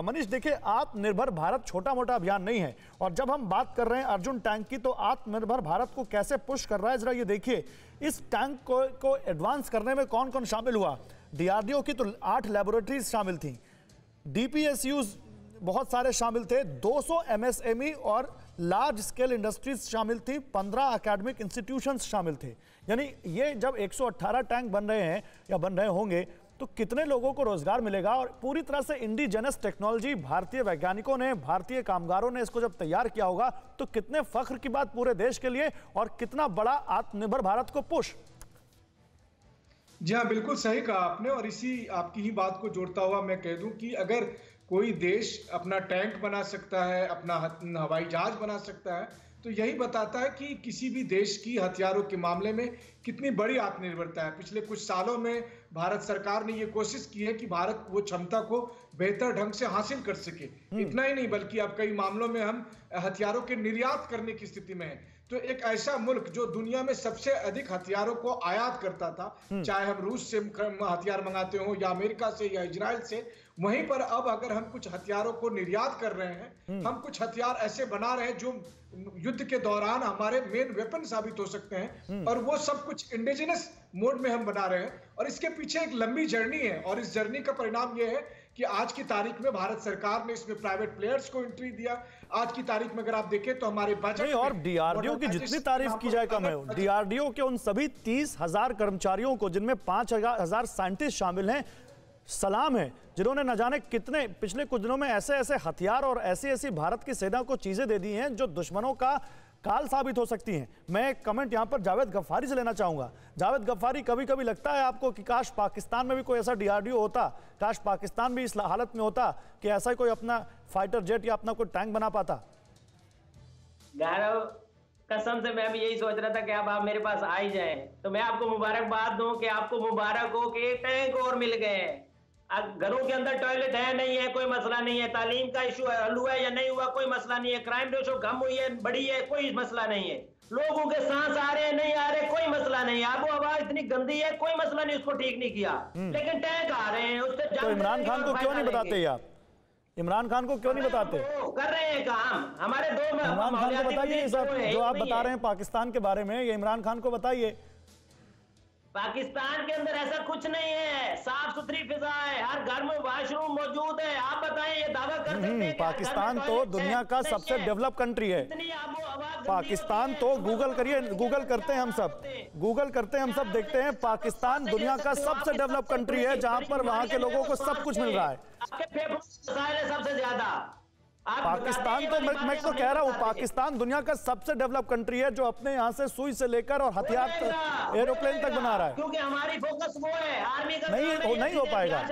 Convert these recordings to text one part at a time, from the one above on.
मनीष देखिए, आत्मनिर्भर भारत छोटा मोटा अभियान नहीं है। और जब हम बात कर रहे हैं अर्जुन टैंक की, तो आत्मनिर्भर भारत को कैसे पुश कर रहा है, जरा ये देखिए। इस टैंक को एडवांस करने में कौन कौन शामिल हुआ। डीआरडीओ की तो 8 लैबोरेटरीज शामिल थी, डीपीएसयूज बहुत सारे शामिल थे, 200 एमएसएमई और लार्ज स्केल इंडस्ट्रीज शामिल थी, 15 एकेडमिक इंस्टीट्यूशंस शामिल थे। यानी ये जब 118 टैंक बन रहे हैं या बन रहे होंगे तो कितने लोगों को रोजगार मिलेगा। और पूरी तरह से इंडिजिनस टेक्नोलॉजी, भारतीय वैज्ञानिकों ने, भारतीय कामगारों ने इसको जब तैयार किया होगा तो कितने फख्र की बात पूरे देश के लिए, और कितना बड़ा आत्मनिर्भर भारत को पुश। जी हाँ, बिल्कुल सही कहा आपने। और इसी आपकी ही बात को जोड़ता हुआ मैं कह दूं कि अगर कोई देश अपना टैंक बना सकता है, अपना हवाई जहाज बना सकता है, तो यही बताता है कि किसी भी देश की हथियारों के मामले में कितनी बड़ी आत्मनिर्भरता है। पिछले कुछ सालों में भारत सरकार ने ये कोशिश की है कि भारत वो क्षमता को बेहतर ढंग से हासिल कर सके। इतना ही नहीं, बल्कि अब कई मामलों में हम हथियारों के निर्यात करने की स्थिति में हैं। तो एक ऐसा मुल्क जो दुनिया में सबसे अधिक हथियारों को आयात करता था, चाहे हम रूस से हथियार मंगाते हो या अमेरिका से या इजराइल से, वहीं पर अब अगर हम कुछ हथियारों को निर्यात कर रहे हैं, हम कुछ हथियार ऐसे बना रहे हैं जो युद्ध के दौरान हमारे मेन वेपन साबित हो सकते हैं, और वो सब कुछ इंडिजिनस मोड में हम बना रहे हैं। और इसके पीछे एक लंबी जर्नी है, और इस जर्नी का परिणाम यह है कि आज की तारीख में भारत सरकार ने इसमें प्राइवेट प्लेयर्स को एंट्री दिया। आज की तारीख में अगर आप देखें तो हमारे बजट और डीआरडीओ की जितनी तारीफ की जाए कम है। डीआरडीओ के उन सभी 30,000 कर्मचारियों को, जिनमें 5,000 साइंटिस्ट शामिल हैं, सलाम है, जिन्होंने न जाने कितने पिछले कुछ दिनों में ऐसे ऐसे हथियार और ऐसी ऐसी भारत की सेना को चीजें दे दी हैं जो दुश्मनों का काल साबित हो सकती हैं। मैं एक कमेंट यहां पर जावेद गफ्फारी से लेना चाहूंगा। जावेद गफ्फारी, कभी कभी लगता है आपको कि काश पाकिस्तान में भी कोई ऐसा डीआरडीओ होता, काश पाकिस्तान भी इस हालत में होता कि ऐसा कोई अपना फाइटर जेट या अपना कोई टैंक बना पाता? गौरव, कसम से मैं भी यही सोच रहा था कि अब आप मेरे पास आ ही जाए तो मैं आपको मुबारकबाद दूं कि आपको मुबारक हो कि टैंक और मिल गए। घरों के अंदर टॉयलेट है नहीं है कोई मसला नहीं है, तालीम का इशू हल हुआ है या नहीं हुआ कोई मसला नहीं है, क्राइम रेशो कम हुई है बढ़ी है कोई मसला नहीं है, लोगों के सांस आ रहे हैं नहीं आ रहे कोई मसला नहीं है, आबो हवा इतनी गंदी है कोई मसला नहीं, उसको ठीक नहीं किया, लेकिन टैंक आ रहे हैं उससे। तो इमरान खान को क्यों नहीं बताते आप? इमरान खान को क्यों नहीं बताते? कर रहे हैं काम हमारे दो। इमरान खान को बताइए सब जो आप बता रहे हैं पाकिस्तान के बारे में, ये इमरान खान को बताइए। पाकिस्तान के अंदर ऐसा कुछ नहीं है, साफ सुथरी फिजा है, हर घर में वॉशरूम मौजूद है। आप बताएं, ये दावा कर सकते हैं पाकिस्तान तो दुनिया का सबसे डेवलप कंट्री है। पाकिस्तान तो गूगल करिए, गूगल करते हैं हम सब, गूगल करते हैं हम सब, देखते हैं पाकिस्तान दुनिया का सबसे डेवलप कंट्री है, जहां पर वहां के लोगों को सब कुछ मिल रहा है। सबसे ज्यादा पाकिस्तान तो मैं तो कह रहा हूं, पाकिस्तान दुनिया का सबसे डेवलप कंट्री है जो अपने यहां से सुई से लेकर और हथियार तक, एरोप्लेन तक बना रहा है। क्योंकि हमारी फोकस वो है, आर्मी का नहीं हो पाएगा,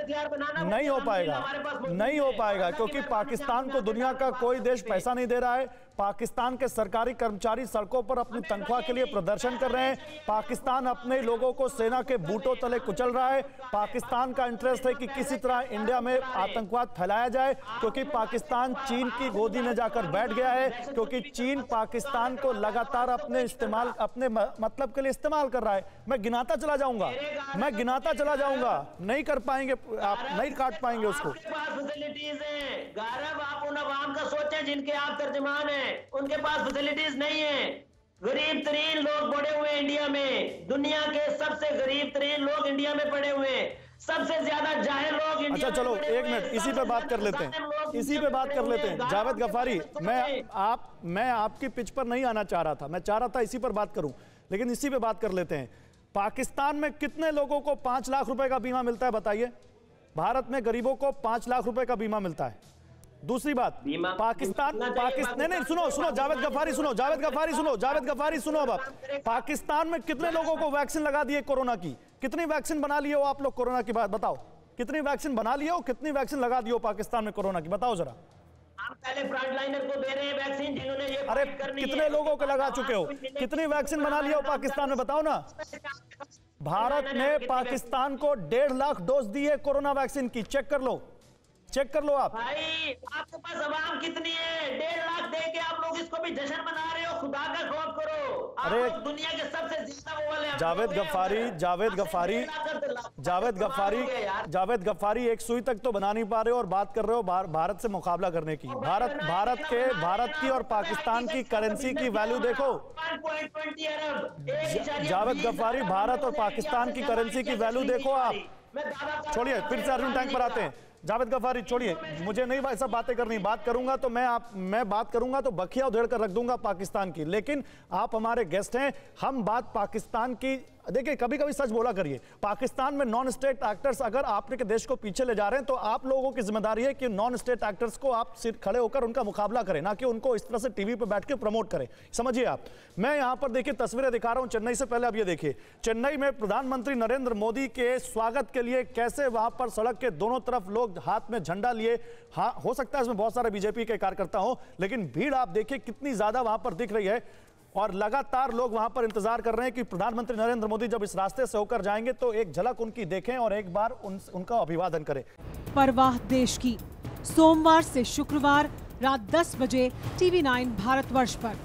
नहीं हो पाएगा, नहीं हो पाएगा, क्योंकि पाकिस्तान को दुनिया का कोई देश पैसा नहीं दे रहा है। पाकिस्तान के सरकारी कर्मचारी सड़कों पर अपनी तनख्वाह के लिए प्रदर्शन कर रहे हैं। पाकिस्तान अपने लोगों को सेना के बूटों तले कुचल रहा है। पाकिस्तान का इंटरेस्ट है कि किसी तरह इंडिया में आतंकवाद फैलाया जाए, क्योंकि पाकिस्तान चीन की गोदी में जाकर बैठ गया है, क्योंकि चीन पाकिस्तान को लगातार अपने मतलब के लिए इस्तेमाल कर रहा है। मैं गिनाता चला जाऊंगा, मैं गिनाता चला जाऊंगा, नहीं कर पाएंगे आप, नहीं काट पाएंगे उसको। फैसिलिटीज है गौरव, आप उन अवाम का सोचें जिनके आप तर्जमान हैं, उनके पास फैसिलिटीज नहीं है। गरीब तरीन लोग पड़े हुए इंडिया में, दुनिया के सबसे गरीब तरीन लोग इंडिया में पड़े हुए हैं, सबसे ज्यादा जाहिल लोग इंडिया। अच्छा चलो एक मिनट, इसी पे बात कर लेते हैं, इसी पे बात कर लेते हैं। जावेद गफ्फारी, मैं आपकी पिच पर नहीं आना चाह रहा था, मैं चाह रहा था इसी पर बात करूं, लेकिन इसी पे बात कर लेते हैं। पाकिस्तान में कितने लोगों को 5 लाख रुपए का बीमा मिलता है बताइए? भारत में गरीबों को 5 लाख रुपए का बीमा मिलता है। दूसरी बात, पाकिस्तान नहीं सुनो जावेद गफ्फारी सुनो, जावेद गफ्फारी सुनो, जावेद गफ्फारी सुनो। अब पाकिस्तान में कितने लोगों को वैक्सीन लगा दिए कोरोना की? कितनी वैक्सीन बना लिए हो आप लोग कोरोना की? बात बताओ, कितनी वैक्सीन बना लिए हो, कितनी वैक्सीन लगा दी हो पाकिस्तान में कोरोना की? बताओ जरा। हम पहले फ्रंट लाइनर को दे रहे हैं वैक्सीन, जिन्होंने ये अरे कितने लोगों को लगा चुके हो, कितनी वैक्सीन बना लिया हो पाकिस्तान में, बताओ ना। भारत ने पाकिस्तान को 1.5 लाख डोज दी है कोरोना वैक्सीन की, चेक कर लो, चेक कर लो आप। भाई आपके पास अवाम कितनी है? 1.5 लाख दे के आप लोग इसको भी जश्न मना रहे हो। खुदा का खौफ करो। आप अरे लोग दुनिया के सबसे ज्यादा वो वाले जावेद गफ्फारी एक सुई तक तो बना नहीं पा रहे हो और बात कर रहे हो भारत से मुकाबला करने की। भारत की और पाकिस्तान की करेंसी की वैल्यू देखो। 1.20 अरब। जावेद गफ्फारी, भारत और पाकिस्तान की करेंसी की वैल्यू देखो आप। छोड़िए, फिर से अर्जुन टैंक पर आते हैं। जावेद गफ्फारी छोड़िए, मुझे नहीं ऐसा बातें करनी। बात करूंगा तो मैं बात करूंगा तो बखिया उधेड़ कर रख दूंगा पाकिस्तान की, लेकिन आप हमारे गेस्ट हैं। हम बात पाकिस्तान की, देखिए कभी कभी सच बोला करिए। पाकिस्तान में नॉन स्टेट एक्टर्स अगर आपने के देश को पीछे ले जा रहे हैं तो आप लोगों की जिम्मेदारी है कि नॉन स्टेट एक्टर्स को आप सिर खड़े होकर उनका मुकाबला करें, ना कि उनको इस तरह से टीवी पर बैठ के प्रमोट करें। समझिए आप। मैं यहां पर देखिए तस्वीरें दिखा रहा हूं चेन्नई से। पहले अब ये देखिए चेन्नई में प्रधानमंत्री नरेंद्र मोदी के स्वागत के लिए कैसे वहां पर सड़क के दोनों तरफ लोग हाथ में झंडा लिए। हाँ, हो सकता है इसमें बहुत सारे बीजेपी के कार्यकर्ता हो, लेकिन भीड़ आप देखिए कितनी ज्यादा वहां पर दिख रही है। और लगातार लोग वहां पर इंतजार कर रहे हैं कि प्रधानमंत्री नरेंद्र मोदी जब इस रास्ते से होकर जाएंगे तो एक झलक उनकी देखें और एक बार उनका अभिवादन करें। परवाह देश की, सोमवार से शुक्रवार रात 10 बजे TV9 भारतवर्ष पर।